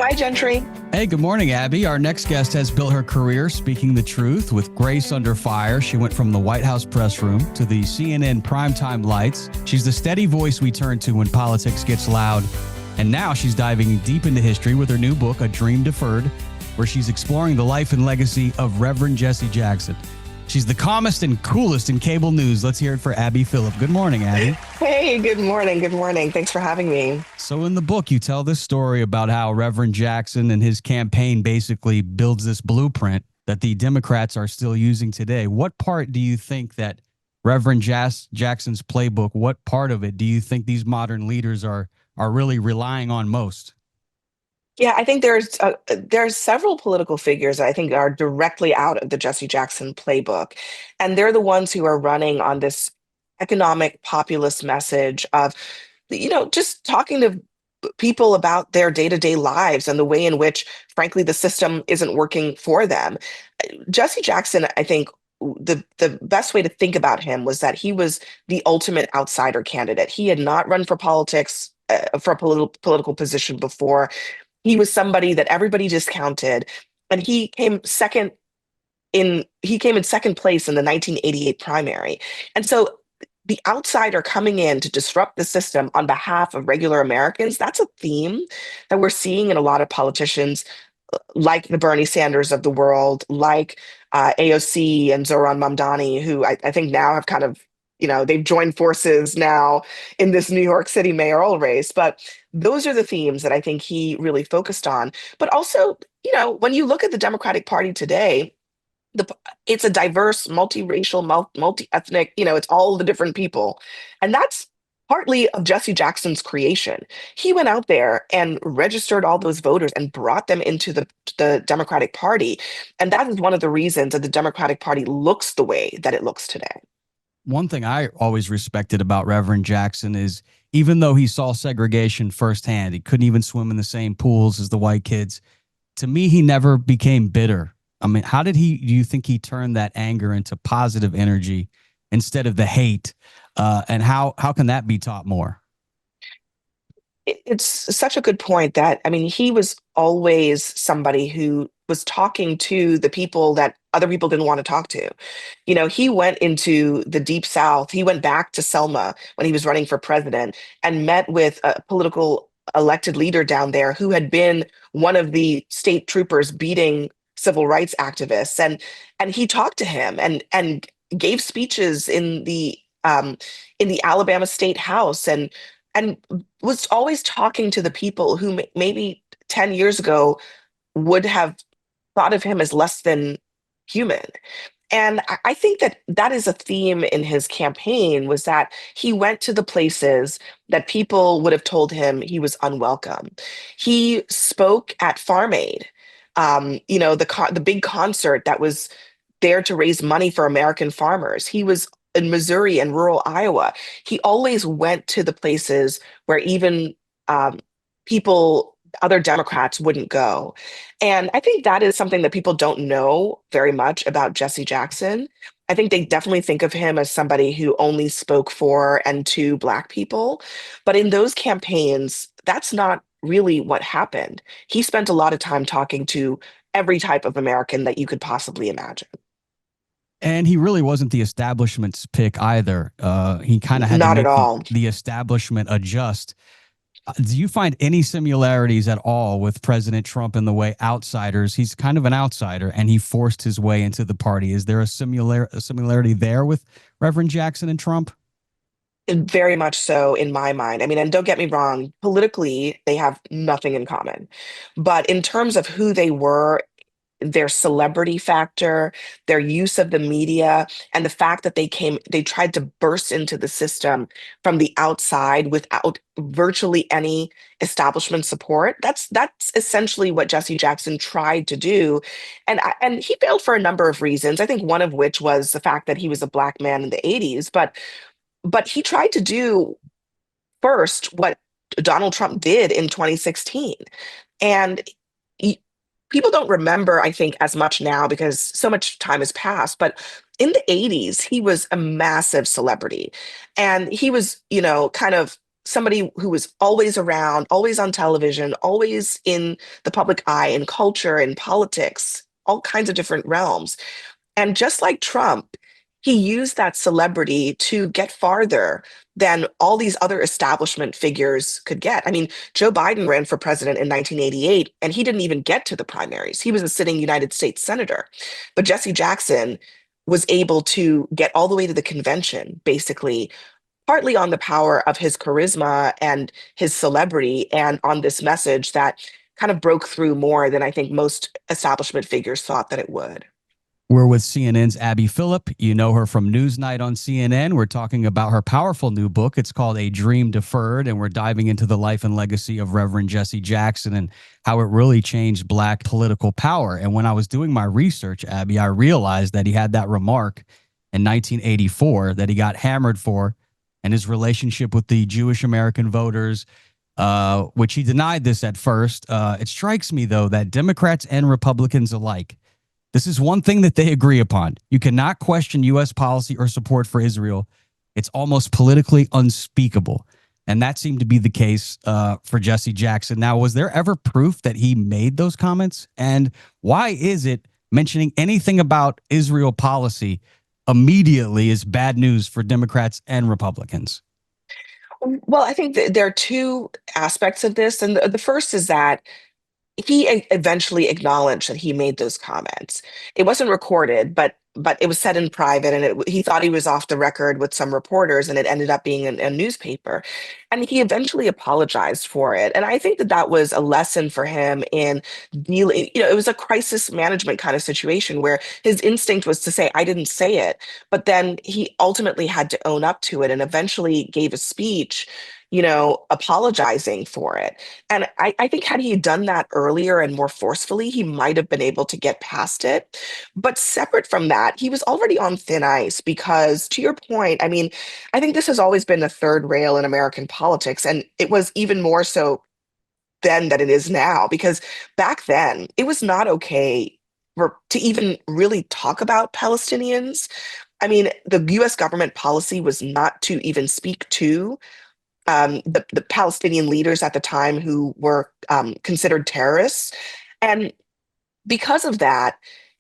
Hi, Gentry. Hey, good morning, Abby. Our next guest has built her career speaking the truth with grace under fire. She went from the White House press room to the CNN primetime lights. She's the steady voice we turn to when politics gets loud. And now she's diving deep into history with her new book, A Dream Deferred, where she's exploring the life and legacy of Reverend Jesse Jackson. She's the calmest and coolest in cable news. Let's hear it for Abby Phillip. Good morning, Abby. Hey, good morning. Good morning. Thanks for having me. So in the book, you tell this story about how Reverend Jackson and his campaign basically builds this blueprint that the Democrats are still using today. What part do you think that Reverend Jackson's playbook, what part of it do you think these modern leaders are really relying on most? Yeah, I think there's several political figures that I think are directly out of the Jesse Jackson playbook, and they're the ones who are running on this economic populist message of, just talking to people about their day-to-day lives and the way in which, frankly, the system isn't working for them. Jesse Jackson, I think the best way to think about him was that he was the ultimate outsider candidate. He had not run for politics, for a political position before. He was somebody that everybody discounted, and he came in second place in the 1988 primary. And so the outsider coming in to disrupt the system on behalf of regular Americans, that's a theme that we're seeing in a lot of politicians, like the Bernie Sanders of the world, like AOC and Zohran Mamdani, who I think now have kind of, they've joined forces now in this New York City mayoral race. But those are the themes that I think he really focused on. But also, when you look at the Democratic Party today, it's a diverse, multiracial, multi-ethnic, it's all the different people. And that's partly of Jesse Jackson's creation. He went out there and registered all those voters and brought them into the Democratic Party. And that is one of the reasons that the Democratic Party looks the way that it looks today. One thing I always respected about Reverend Jackson is even though he saw segregation firsthand, he couldn't even swim in the same pools as the white kids. To me, he never became bitter. I mean, do you think he turned that anger into positive energy instead of the hate? And how can that be taught more? It's such a good point that, I mean, he was always somebody who was talking to the people that other people didn't want to talk to. He went into the Deep South. He went back to Selma when he was running for president and met with a political elected leader down there who had been one of the state troopers beating civil rights activists. And he talked to him and gave speeches in the Alabama State House and was always talking to the people who maybe 10 years ago would have thought of him as less than human. And I think that is a theme in his campaign, was that he went to the places that people would have told him he was unwelcome. He spoke at Farm Aid, the big concert that was there to raise money for American farmers. He was in Missouri and rural Iowa. He always went to the places where even other Democrats wouldn't go. And I think that is something that people don't know very much about Jesse Jackson. I think they definitely think of him as somebody who only spoke for and to Black people. But in those campaigns, that's not really what happened. He spent a lot of time talking to every type of American that you could possibly imagine. And he really wasn't the establishment's pick either. He kind of had to Not at make all. the establishment adjust. Do you find any similarities at all with President Trump in the way outsiders? He's kind of an outsider, and he forced his way into the party. Is there a similarity there with Reverend Jackson and Trump? Very much so in my mind. I mean, and don't get me wrong, politically, they have nothing in common. But in terms of who they were, their celebrity factor, their use of the media, and the fact that they tried to burst into the system from the outside without virtually any establishment support. That's essentially what Jesse Jackson tried to do, and he failed for a number of reasons. I think one of which was the fact that he was a Black man in the '80s, but he tried to do first what Donald Trump did in 2016, and people don't remember, I think, as much now because so much time has passed. But in the '80s, he was a massive celebrity. And he was, kind of somebody who was always around, always on television, always in the public eye, in culture, in politics, all kinds of different realms. And just like Trump, he used that celebrity to get farther than all these other establishment figures could get. I mean, Joe Biden ran for president in 1988, and he didn't even get to the primaries. He was a sitting United States senator. But Jesse Jackson was able to get all the way to the convention, basically, partly on the power of his charisma and his celebrity, and on this message that kind of broke through more than I think most establishment figures thought that it would. We're with CNN's Abby Phillip. You know her from Newsnight on CNN. We're talking about her powerful new book. It's called A Dream Deferred, and we're diving into the life and legacy of Reverend Jesse Jackson and how it really changed Black political power. And when I was doing my research, Abby, I realized that he had that remark in 1984 that he got hammered for, and his relationship with the Jewish American voters, which he denied this at first. It strikes me, though, that Democrats and Republicans alike, this is one thing that they agree upon. You cannot question U.S. policy or support for Israel. It's almost politically unspeakable. And that seemed to be the case for Jesse Jackson. Now, was there ever proof that he made those comments? And why is it mentioning anything about Israel policy immediately is bad news for Democrats and Republicans? Well, I think that there are two aspects of this. And the first is that eventually acknowledged that he made those comments. It wasn't recorded, but it was said in private, and he thought he was off the record with some reporters, and it ended up being a newspaper. And he eventually apologized for it. And I think that that was a lesson for him in dealing. It was a crisis management kind of situation where his instinct was to say, "I didn't say it," but then he ultimately had to own up to it, and eventually gave a speech, apologizing for it. And I think had he done that earlier and more forcefully, he might have been able to get past it. But separate from that, he was already on thin ice because, to your point, I mean, I think this has always been the third rail in American politics. And it was even more so then than it is now, because back then it was not okay to even really talk about Palestinians. I mean, the US government policy was not to even speak to the Palestinian leaders at the time who were considered terrorists. And because of that,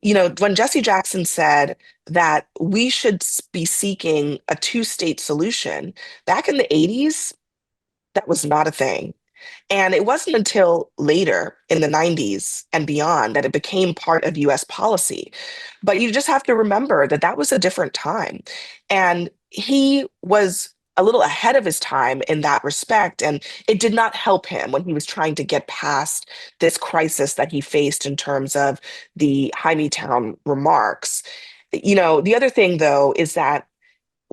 when Jesse Jackson said that we should be seeking a two-state solution back in the 80s, that was not a thing. And it wasn't until later in the 90s and beyond that it became part of US policy. But you just have to remember that that was a different time. And he was a little ahead of his time in that respect. And it did not help him when he was trying to get past this crisis that he faced in terms of the Town remarks. The other thing, though, is that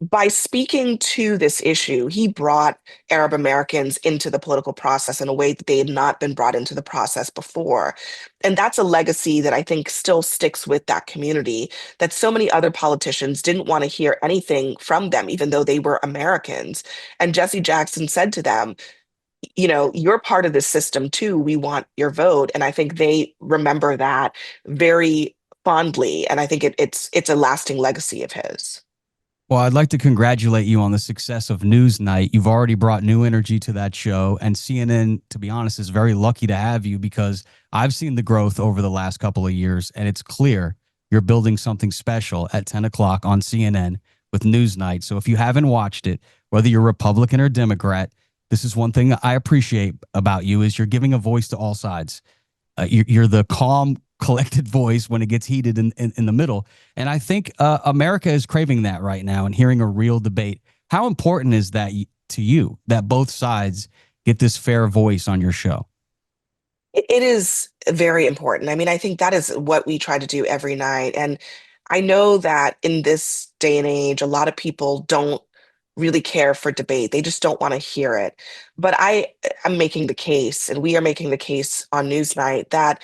by speaking to this issue, he brought Arab Americans into the political process in a way that they had not been brought into the process before. And that's a legacy that I think still sticks with that community, that so many other politicians didn't want to hear anything from them, even though they were Americans. And Jesse Jackson said to them, you're part of this system too. We want your vote. And I think they remember that very fondly. And I think it's a lasting legacy of his. Well, I'd like to congratulate you on the success of Newsnight. You've already brought new energy to that show. And CNN, to be honest, is very lucky to have you because I've seen the growth over the last couple of years. And it's clear you're building something special at 10 o'clock on CNN with Newsnight. So if you haven't watched it, whether you're Republican or Democrat, this is one thing I appreciate about you is you're giving a voice to all sides. You're the calm, collected voice when it gets heated in the middle. And I think America is craving that right now and hearing a real debate. How important is that to you that both sides get this fair voice on your show? It is very important. I mean, I think that is what we try to do every night. And I know that in this day and age, a lot of people don't really care for debate. They just don't want to hear it. But I am making the case, and we are making the case on Newsnight that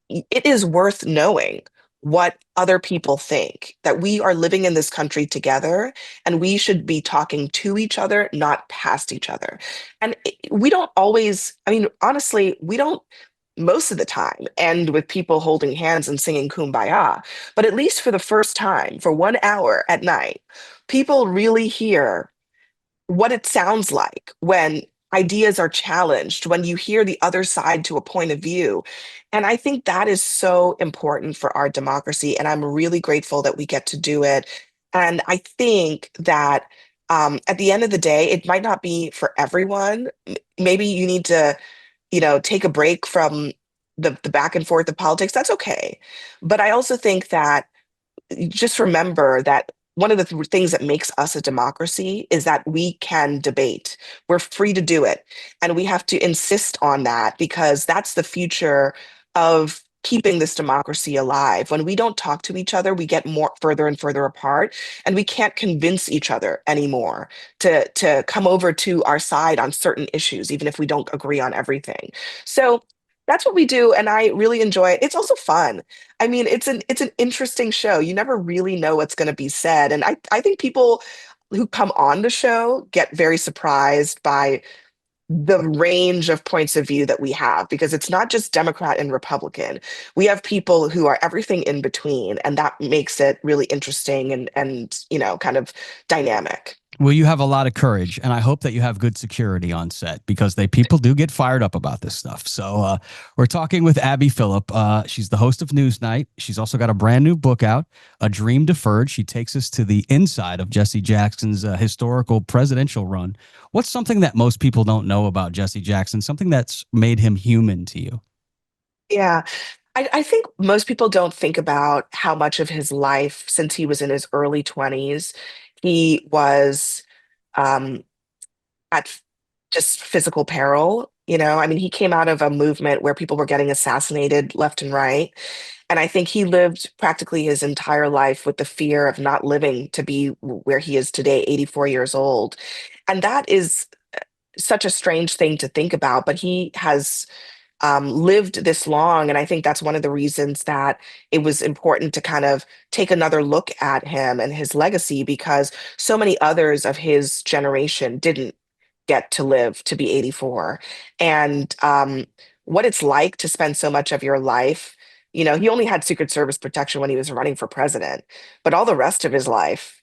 it is worth knowing what other people think, that we are living in this country together and we should be talking to each other, not past each other. And we don't always, I mean, honestly, we don't most of the time end with people holding hands and singing Kumbaya. But at least for the first time, for 1 hour at night, people really hear what it sounds like when ideas are challenged, when you hear the other side to a point of view. And I think that is so important for our democracy. And I'm really grateful that we get to do it. And I think that at the end of the day, it might not be for everyone. Maybe you need to, take a break from the back and forth of politics. That's okay. But I also think that just remember that one of the things that makes us a democracy is that we can debate. We're free to do it. And we have to insist on that because that's the future of keeping this democracy alive. When we don't talk to each other, we get more further and further apart, and we can't convince each other anymore to come over to our side on certain issues, even if we don't agree on everything. So that's what we do, and I really enjoy it. It's also fun. I mean, it's an interesting show. You never really know what's going to be said. And I think people who come on the show get very surprised by the range of points of view that we have because it's not just Democrat and Republican. We have people who are everything in between, and that makes it really interesting and kind of dynamic. Well, you have a lot of courage, and I hope that you have good security on set because people do get fired up about this stuff. So we're talking with Abby Phillip. She's the host of Newsnight. She's also got a brand new book out, A Dream Deferred. She takes us to the inside of Jesse Jackson's historical presidential run. What's something that most people don't know about Jesse Jackson? Something that's made him human to you? Yeah. I think most people don't think about how much of his life since he was in his early 20s, he was um, at just physical peril. I mean, he came out of a movement where people were getting assassinated left and right. And I think he lived practically his entire life with the fear of not living to be where he is today, 84 years old. And that is such a strange thing to think about, but he has lived this long. And I think that's one of the reasons that it was important to kind of take another look at him and his legacy because so many others of his generation didn't get to live to be 84. And what it's like to spend so much of your life. He only had Secret Service protection when he was running for president, but all the rest of his life,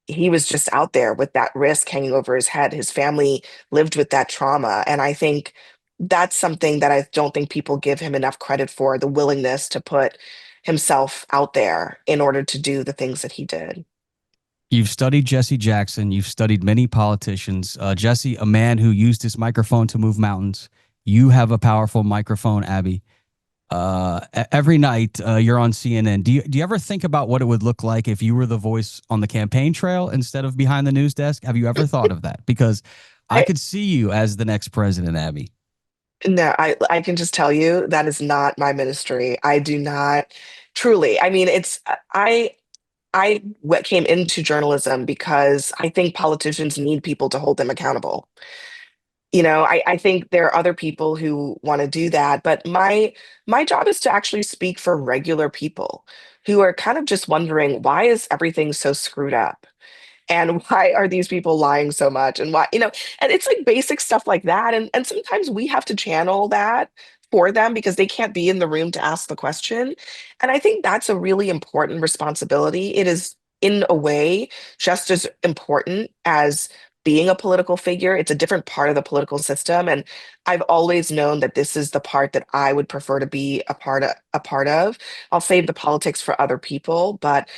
he was just out there with that risk hanging over his head. His family lived with that trauma. And I think that's something that I don't think people give him enough credit for, the willingness to put himself out there in order to do the things that he did. You've studied Jesse Jackson. You've studied many politicians. Jesse, a man who used his microphone to move mountains. You have a powerful microphone, Abby. Every night you're on CNN. Do you ever think about what it would look like if you were the voice on the campaign trail instead of behind the news desk? Have you ever thought of that? Because I I could see you as the next president, Abby. No, I can just tell you that is not my ministry. I do not truly. I mean, came into journalism because I think politicians need people to hold them accountable. I think there are other people who want to do that, but my job is to actually speak for regular people who are kind of just wondering why is everything so screwed up? And why are these people lying so much and why and it's like basic stuff like that and sometimes we have to channel that for them because they can't be in the room to ask the question, and I think that's a really important responsibility. It is in a way just as important as being a political figure. It's a different part of the political system, and I've always known that this is the part that I would prefer to be a part of. I'll save the politics for other people, but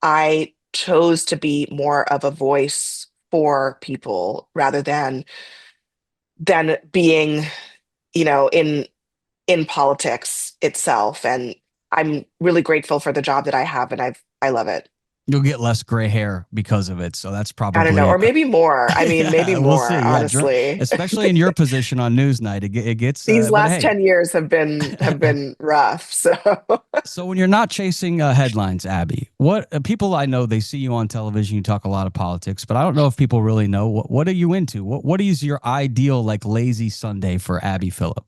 I chose to be more of a voice for people rather than being, in politics itself. And I'm really grateful for the job that I have, and I love it. You'll get less gray hair because of it. So that's I don't know, probably or maybe more. I mean, maybe yeah, we'll more, see. Yeah, honestly. especially in your position on Newsnight, it gets. These But last hey, 10 years have been rough. So so when you're not chasing headlines, Abby, what people I know they see you on television, you talk a lot of politics, but I don't know if people really know what are you into. What is your ideal like lazy Sunday for Abby Phillip?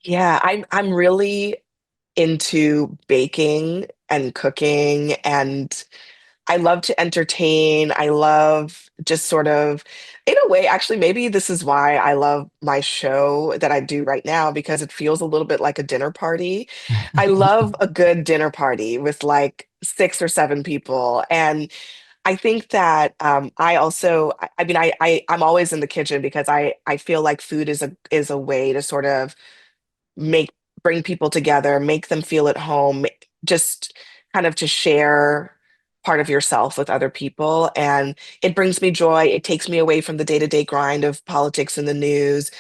yeah, I'm really into baking and cooking, and I love to entertain. I love just sort of, in a way, actually, maybe this is why I love my show that I do right now because it feels a little bit like a dinner party. I love a good dinner party with like 6 or 7 people. And I think that I also, I mean, I'm always in the kitchen because I feel like food is a way to sort of make bring people together, make them feel at home, just kind of to share part of yourself with other people. And it brings me joy. It takes me away from the day-to-day grind of politics and the news.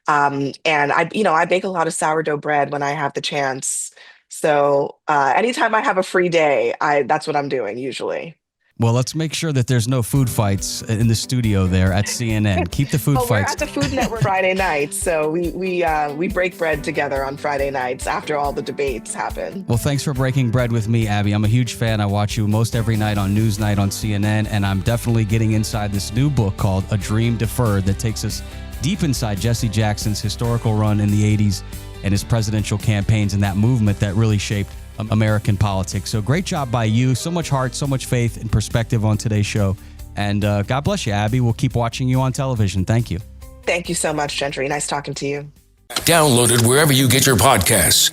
And I bake a lot of sourdough bread when I have the chance. So anytime I have a free day, I that's what I'm doing usually. Well, let's make sure that there's no food fights in the studio there at CNN. Keep the food Well, we're fights. at the Food Network Friday nights, so we break bread together on Friday nights after all the debates happen. Well, thanks for breaking bread with me, Abby. I'm a huge fan. I watch you most every night on Newsnight on CNN, and I'm definitely getting inside this new book called A Dream Deferred that takes us deep inside Jesse Jackson's historical run in the 80s and his presidential campaigns and that movement that really shaped American politics. So great job by you. So much heart, so much faith and perspective on today's show. And God bless you, Abby. We'll keep watching you on television. Thank you. Thank you so much, Gentry. Nice talking to you. Download it wherever you get your podcasts.